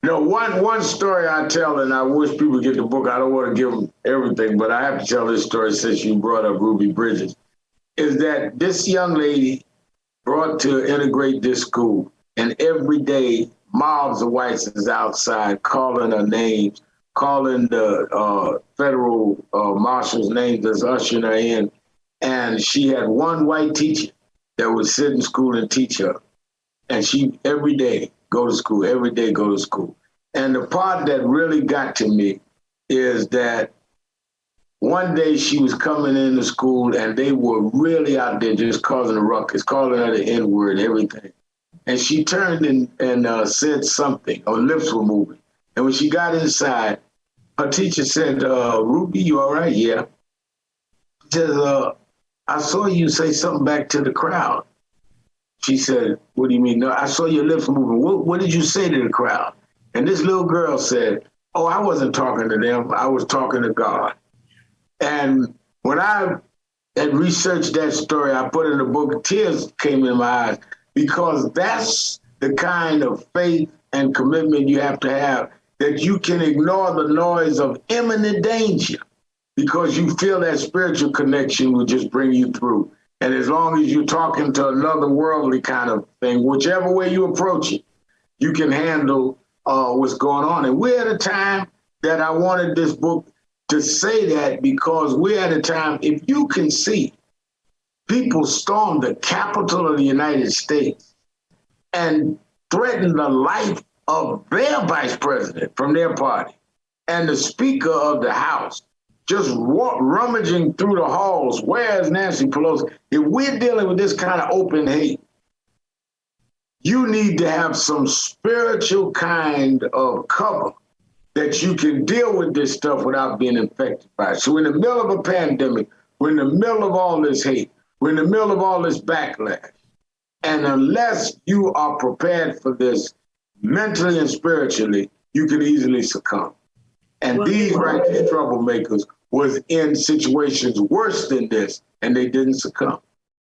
One story I tell, and I wish people get the book. I don't want to give them everything, but I have to tell this story since you brought up Ruby Bridges. Is that this young lady brought to integrate this school, and every day mobs of whites is outside calling her names, calling the federal marshal's names that's ushering her in, and she had one white teacher that would sit in school and teach her, and she every day go to school, every day go to school. And the part that really got to me is that one day she was coming into school and they were really out there just causing a ruckus, calling her the N-word, everything. And she turned and said something, her lips were moving. And when she got inside, her teacher said, Ruby, you all right? Yeah. She said, I saw you say something back to the crowd. She said, what do you mean? No, I saw your lips moving. What did you say to the crowd? And this little girl said, oh, I wasn't talking to them. I was talking to God. And when I had researched that story, I put in the book, tears came in my eyes, because that's the kind of faith and commitment you have to have, that you can ignore the noise of imminent danger because you feel that spiritual connection will just bring you through. And as long as you're talking to another worldly kind of thing, whichever way you approach it, you can handle what's going on. And we're at a time that I wanted this book to say that, because we're at a time, if you can see, people storm the Capitol of the United States and threaten the life of their vice president from their party and the Speaker of the House, just rummaging through the halls. Where's Nancy Pelosi? If we're dealing with this kind of open hate, you need to have some spiritual kind of cover that you can deal with this stuff without being infected by it. So in the middle of a pandemic, we're in the middle of all this hate, we're in the middle of all this backlash. And unless you are prepared for this mentally and spiritually, you can easily succumb. And these righteous troublemakers was in situations worse than this, and they didn't succumb.